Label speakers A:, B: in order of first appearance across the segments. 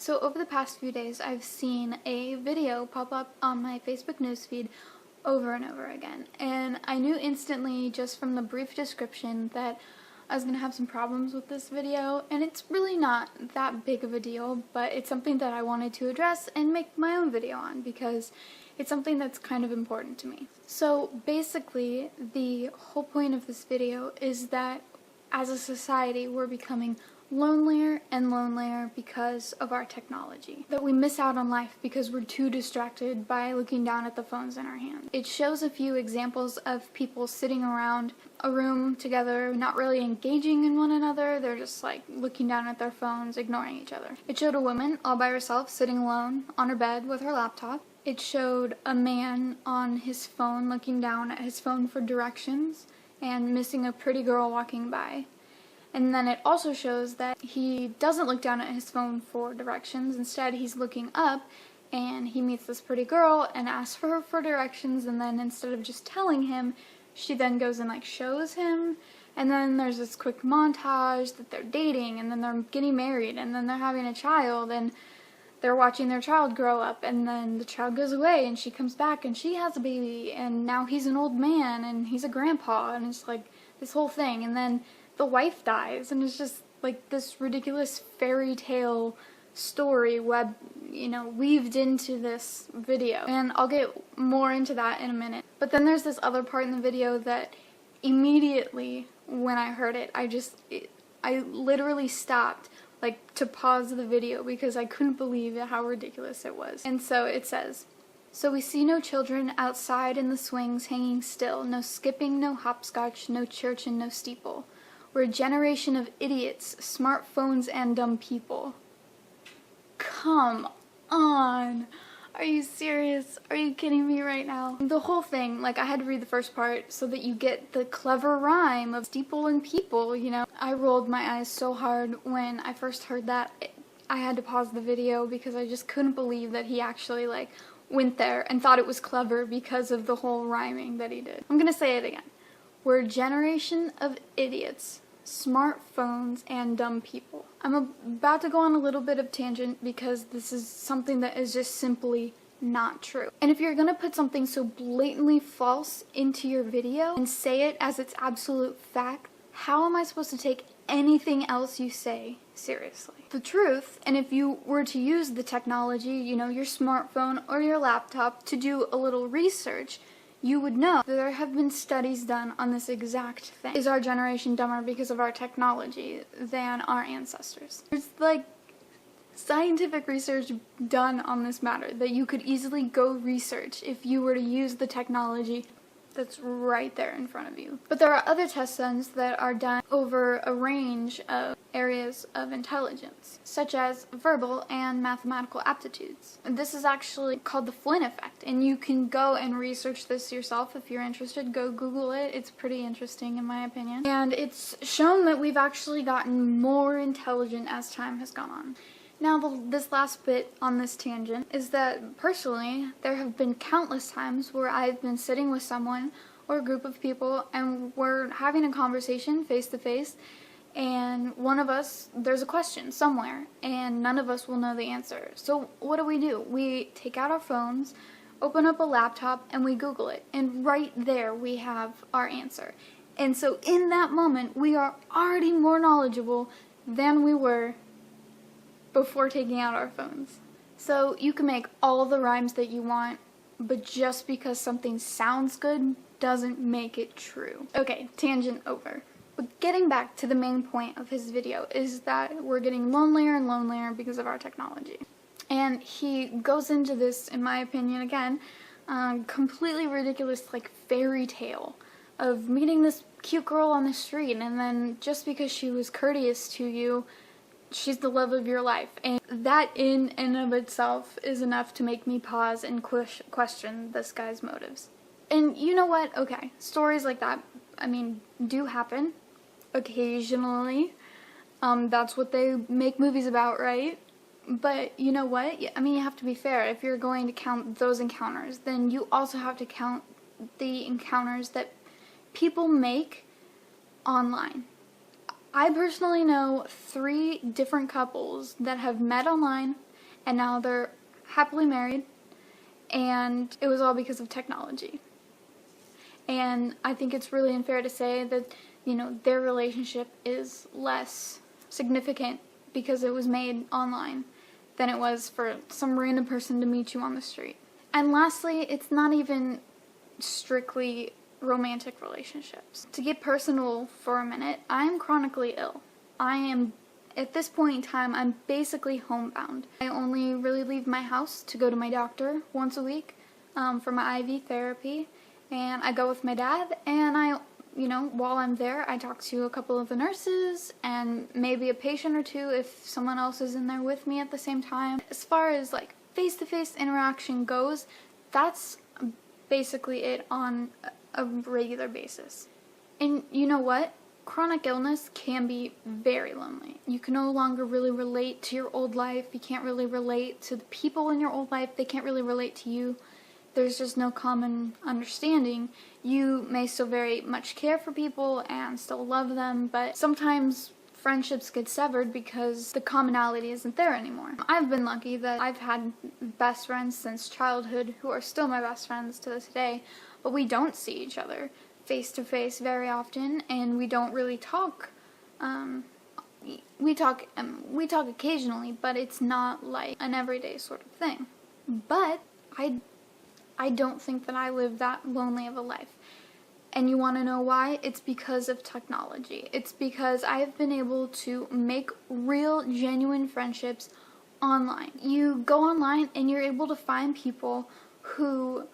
A: So over the past few days, I've seen a video pop up on my Facebook newsfeed over and over again, and I knew instantly just from the brief description that I was going to have some problems with this video, and it's really not that big of a deal, but it's something that I wanted to address and make my own video on because it's something that's kind of important to me. So basically, the whole point of this video is that as a society, we're becoming lonelier and lonelier because of our technology. That we miss out on life because we're too distracted by looking down at the phones in our hand. It shows a few examples of people sitting around a room together, not really engaging in one another. They're just like looking down at their phones, ignoring each other. It showed a woman all by herself sitting alone on her bed with her laptop. It showed a man on his phone looking down at his phone for directions and missing a pretty girl walking by. And then it also shows that he doesn't look down at his phone for directions. Instead, he's looking up and he meets this pretty girl and asks for her for directions, and then instead of just telling him, she then goes and like shows him. And then there's this quick montage that they're dating, and then they're getting married, and then they're having a child, and they're watching their child grow up, and then the child goes away and she comes back and she has a baby, and now he's an old man and he's a grandpa, and it's like this whole thing. And then the wife dies, and it's just like this ridiculous fairy tale story weaved into this video. And I'll get more into that in a minute. But then there's this other part in the video that immediately when I heard it, I literally stopped to pause the video because I couldn't believe how ridiculous it was. And so it says, "So we see no children outside in the swings hanging still, no skipping, no hopscotch, no church and no steeple. We're a generation of idiots, smartphones and dumb people." Come on. Are you serious? Are you kidding me right now? The whole thing, I had to read the first part so that you get the clever rhyme of steeple and people, I rolled my eyes so hard when I first heard that. I had to pause the video because I just couldn't believe that he actually, went there and thought it was clever because of the whole rhyming that he did. I'm gonna say it again. We're a generation of idiots, smartphones, and dumb people. I'm about to go on a little bit of tangent because this is something that is just simply not true. And if you're gonna put something so blatantly false into your video and say it as its absolute fact, how am I supposed to take anything else you say seriously? The truth, and if you were to use the technology, your smartphone or your laptop to do a little research, you would know that there have been studies done on this exact thing. Is our generation dumber because of our technology than our ancestors? There's scientific research done on this matter that you could easily go research if you were to use the technology that's right there in front of you. But there are other tests that are done over a range of areas of intelligence, such as verbal and mathematical aptitudes. This is actually called the Flynn Effect, and you can go and research this yourself if you're interested. Go Google it. It's pretty interesting in my opinion. And it's shown that we've actually gotten more intelligent as time has gone on. Now, this last bit on this tangent is that, personally, there have been countless times where I've been sitting with someone or a group of people and we're having a conversation face to face, and one of us, there's a question somewhere, and none of us will know the answer. So what do? We take out our phones, open up a laptop, and we Google it, and right there we have our answer. And so in that moment, we are already more knowledgeable than we were before taking out our phones. So you can make all the rhymes that you want, but just because something sounds good doesn't make it true. Okay, tangent over. But getting back to the main point of his video is that we're getting lonelier and lonelier because of our technology. And he goes into this, in my opinion, again, completely ridiculous fairy tale of meeting this cute girl on the street, and then just because she was courteous to you, she's the love of your life. And that in and of itself is enough to make me pause and question this guy's motives. And you know what? Okay, stories like that, do happen occasionally. That's what they make movies about, right? But you know what? You have to be fair. If you're going to count those encounters, then you also have to count the encounters that people make online. I personally know 3 different couples that have met online, and now they're happily married, and it was all because of technology. And I think it's really unfair to say that, you know, their relationship is less significant because it was made online than it was for some random person to meet you on the street. And lastly, it's not even strictly romantic relationships. To get personal for a minute, I am chronically ill. At this point in time, I'm basically homebound. I only really leave my house to go to my doctor once a week for my IV therapy, and I go with my dad, and while I'm there, I talk to a couple of the nurses and maybe a patient or two if someone else is in there with me at the same time. As far as like face-to-face interaction goes, that's basically it on a regular basis. And you know what? Chronic illness can be very lonely. You can no longer really relate to your old life. You can't really relate to the people in your old life. They can't really relate to you. There's just no common understanding. You may still very much care for people and still love them, but sometimes friendships get severed because the commonality isn't there anymore. I've been lucky that I've had best friends since childhood who are still my best friends to this day, but we don't see each other face to face very often, and we don't really talk. We talk occasionally, but it's not like an everyday sort of thing. But I don't think that I live that lonely of a life. And you want to know why? It's because of technology. It's because I've been able to make real, genuine friendships online. You go online and you're able to find people who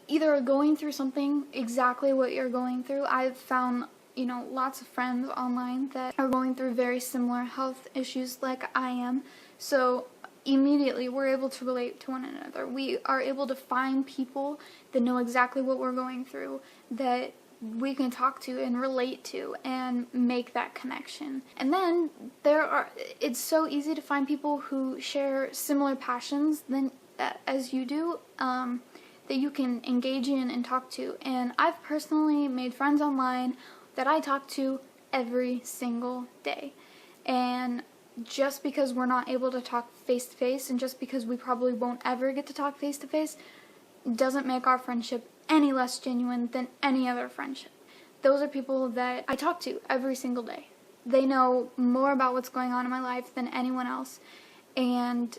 A: either are going through something exactly what you're going through. I've found, lots of friends online that are going through very similar health issues like I am. So immediately we're able to relate to one another. We are able to find people that know exactly what we're going through, that we can talk to and relate to and make that connection. And then it's so easy to find people who share similar passions as you do, that you can engage in and talk to. And I've personally made friends online that I talk to every single day. And just because we're not able to talk face to face, and just because we probably won't ever get to talk face to face, doesn't make our friendship any less genuine than any other friendship. Those are people that I talk to every single day. They know more about what's going on in my life than anyone else, and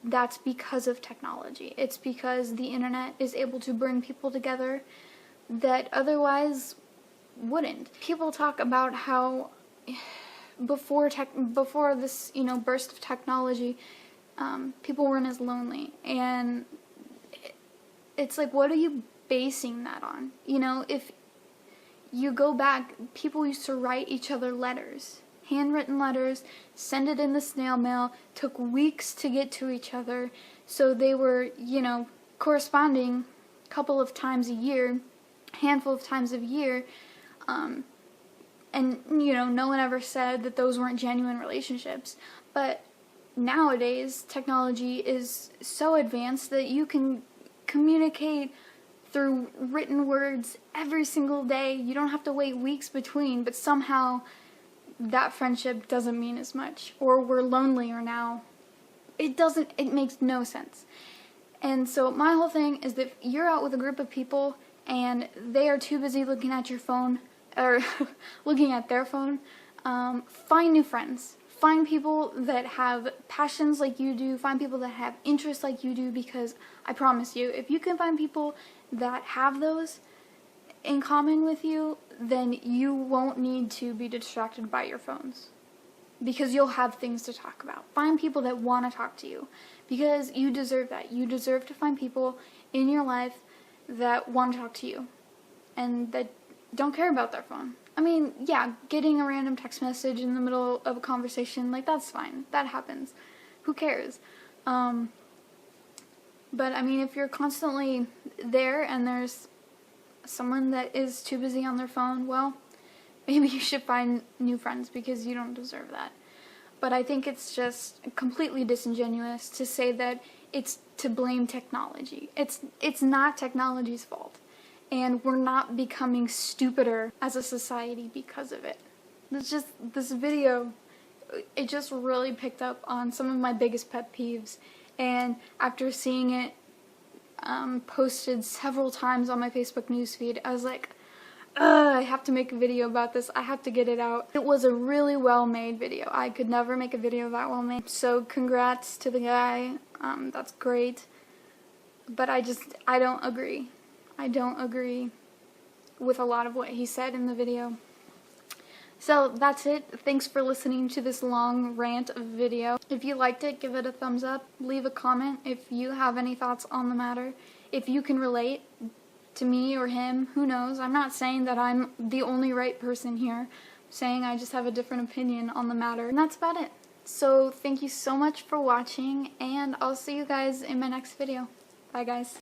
A: that's because of technology. It's because the internet is able to bring people together that otherwise wouldn't. People talk about how before this, burst of technology, people weren't as lonely, and it's like, what are you basing that on? If you go back, people used to write each other letters, handwritten letters, send it in the snail mail, took weeks to get to each other, so they were, corresponding a couple of times a year, handful of times a year, and, no one ever said that those weren't genuine relationships. But nowadays, technology is so advanced that you can communicate through written words every single day. You don't have to wait weeks between, but somehow that friendship doesn't mean as much. Or we're lonelier now. It makes no sense. And so my whole thing is that if you're out with a group of people and they are too busy looking at your phone, or looking at their phone, find new friends. Find people that have passions like you do. Find people that have interests like you do, because I promise you, if you can find people that have those in common with you, then you won't need to be distracted by your phones, because you'll have things to talk about. Find people that want to talk to you, because you deserve that. You deserve to find people in your life that want to talk to you and that don't care about their phone. I mean, yeah, getting a random text message in the middle of a conversation, that's fine. That happens. Who cares? But I mean, if you're constantly there and there's someone that is too busy on their phone, well, maybe you should find new friends, because you don't deserve that. But I think it's just completely disingenuous to say that it's to blame technology. It's not technology's fault. And we're not becoming stupider as a society because of it. This video it just really picked up on some of my biggest pet peeves, and after seeing it posted several times on my Facebook newsfeed, I was like, I have to make a video about this. I have to get it out. It was a really well-made video. I could never make a video that well-made. So congrats to the guy. That's great. But I don't agree. I don't agree with a lot of what he said in the video. So that's it. Thanks for listening to this long rant video. If you liked it, give it a thumbs up. Leave a comment if you have any thoughts on the matter. If you can relate to me or him, who knows? I'm not saying that I'm the only right person here. I'm saying I just have a different opinion on the matter. And that's about it. So thank you so much for watching, and I'll see you guys in my next video. Bye guys.